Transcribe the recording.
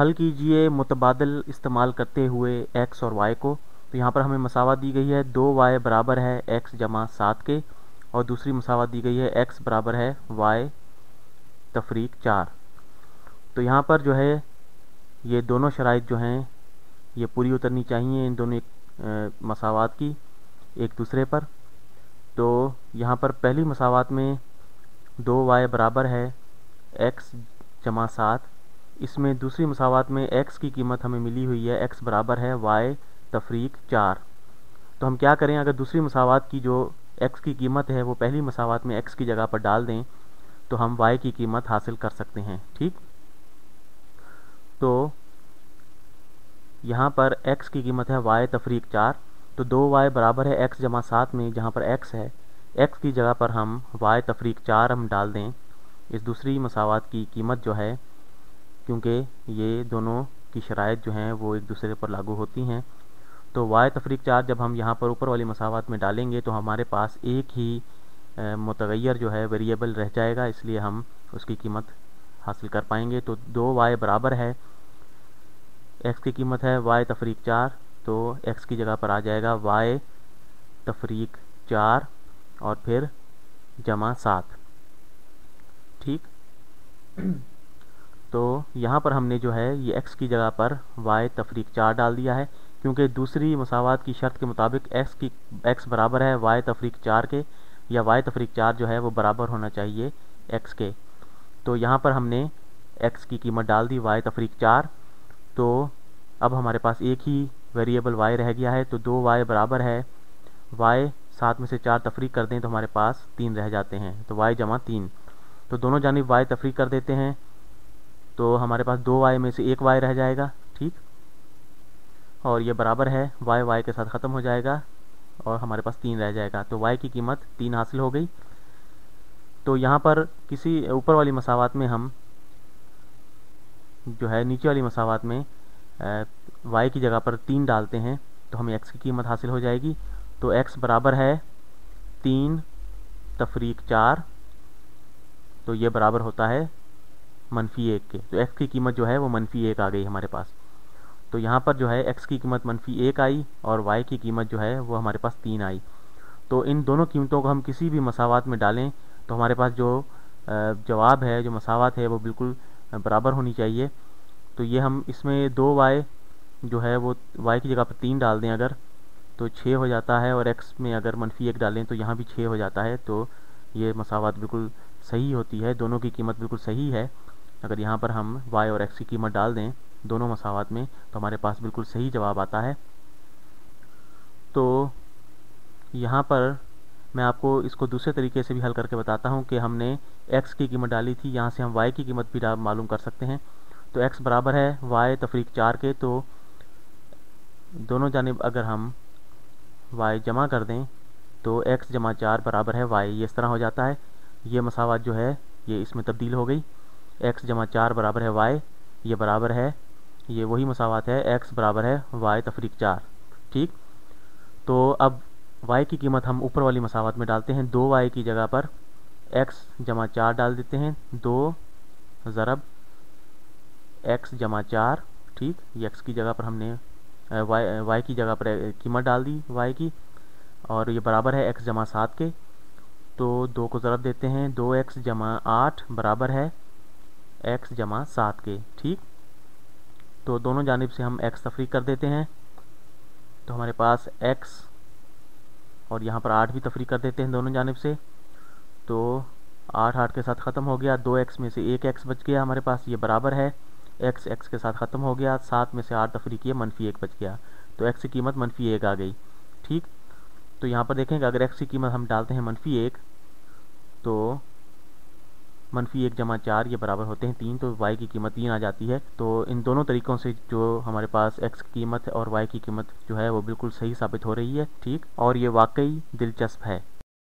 हल कीजिए मुतबादिल इस्तेमाल करते हुए x और y को। तो यहाँ पर हमें मसावत दी गई है 2y बराबर है x जमा 7 के, और दूसरी मसावत दी गई है x बराबर है y तफरीक 4। तो यहाँ पर जो है ये दोनों शराइत जो हैं ये पूरी उतरनी चाहिए इन दोनों मसावत की एक दूसरे पर। तो यहाँ पर पहली मसावत में 2y बराबर है x जमा 7, इसमें दूसरी मसावत में x की कीमत हमें मिली हुई है x बराबर है y तफरीक 4। तो हम क्या करें, अगर दूसरी मसावत की जो x की कीमत है वो पहली मसावत में x की जगह पर डाल दें तो हम y की कीमत हासिल कर सकते हैं। ठीक, तो यहाँ पर x की कीमत है y तफरीक 4। तो 2y बराबर है x जमा 7 में जहाँ पर x है, x की जगह पर हम y तफरीक 4 हम डाल दें इस दूसरी मसावत की कीमत जो है, क्योंकि ये दोनों की शराइत जो हैं वो एक दूसरे पर लागू होती हैं। तो y तफरीक 4 जब हम यहाँ पर ऊपर वाली मसावत में डालेंगे तो हमारे पास एक ही मुतगय्यर जो है वेरिएबल रह जाएगा, इसलिए हम उसकी कीमत हासिल कर पाएंगे। तो 2y बराबर है x की कीमत है y तफरीक 4, तो x की जगह पर आ जाएगा y तफरीक 4 और फिर जमा 7। ठीक, तो यहाँ पर हमने जो है ये x की जगह पर y तफरीक 4 डाल दिया है, क्योंकि दूसरी मसावत की शर्त के मुताबिक x बराबर है y तफरीक 4 के, या y तफरीक 4 जो है वो बराबर होना चाहिए x के। तो यहाँ पर हमने x की कीमत डाल दी y तफरीक 4। तो अब हमारे पास एक ही वेरिएबल y रह गया है। तो 2y बराबर है y 7 में से 4 तफरीक कर दें तो हमारे पास 3 रह जाते हैं, तो y जमा 3। तो दोनों जानिब y तफरीक कर देते हैं तो हमारे पास 2y में से एक y रह जाएगा। ठीक, और ये बराबर है y के साथ ख़त्म हो जाएगा और हमारे पास 3 रह जाएगा। तो y की कीमत 3 हासिल हो गई। तो यहाँ पर किसी ऊपर वाली मसावत में हम जो है नीचे वाली मसावत में y की जगह पर 3 डालते हैं तो हमें x की कीमत हासिल हो जाएगी। तो x बराबर है 3 तफरीक 4, तो ये बराबर होता है -1 के। तो x की कीमत जो है वो -1 आ गई हमारे पास। तो यहाँ पर जो है x की कीमत -1 आई और y की कीमत जो है वो हमारे पास 3 आई। तो इन दोनों कीमतों को हम किसी भी मसावत में डालें तो हमारे पास जो जवाब है, जो मसावत है वो बिल्कुल बराबर होनी चाहिए। तो ये हम इसमें 2y जो है वो y की जगह पर 3 डाल दें अगर, तो 6 हो जाता है, और x में अगर -1 डालें तो यहाँ भी 6 हो जाता है। तो ये मसावत बिल्कुल सही होती है, दोनों की कीमत बिल्कुल सही है। अगर यहाँ पर हम y और x की कीमत डाल दें दोनों मसावत में तो हमारे पास बिल्कुल सही जवाब आता है। तो यहाँ पर मैं आपको इसको दूसरे तरीके से भी हल करके बताता हूँ कि हमने x की कीमत डाली थी, यहाँ से हम y की कीमत भी मालूम कर सकते हैं। तो x बराबर है y तफरीक 4 के, तो दोनों जानिब अगर हम y जमा कर दें तो x जमा 4 बराबर है y, ये इस तरह हो जाता है। ये मसावत जो है ये इसमें तब्दील हो गई, x जमा 4 बराबर है y, ये बराबर है, ये वही मसावत है x बराबर है y तफरीक 4। ठीक, तो अब y की कीमत हम ऊपर वाली मसावत में डालते हैं। 2y की जगह पर x जमा 4 डाल देते हैं, 2 ज़रब x जमा 4। ठीक, ये x की जगह पर हमने y की जगह पर कीमत डाल दी y की, और ये बराबर है x जमा 7 के। तो 2 को ज़रब देते हैं, 2x जमा 8 बराबर है x जमा 7 के। ठीक, तो दोनों जानिब से हम x तफरीक कर देते हैं तो हमारे पास x और यहाँ पर 8 भी तफरीक कर देते हैं दोनों जानिब से। तो 8 के साथ ख़त्म हो गया, 2x में से एक x बच गया हमारे पास, ये बराबर है x के साथ ख़त्म हो गया, 7 में से 8 तफरीक किया, -1 बच गया। तो x की कीमत -1 आ गई। ठीक, तो यहाँ पर देखेंगे अगर x की कीमत हम डालते हैं -1 तो -1 जमा 4 ये बराबर होते हैं 3, तो y की कीमत 3 आ जाती है। तो इन दोनों तरीक़ों से जो हमारे पास x की कीमत और y की कीमत जो है वो बिल्कुल सही साबित हो रही है। ठीक, और ये वाकई दिलचस्प है।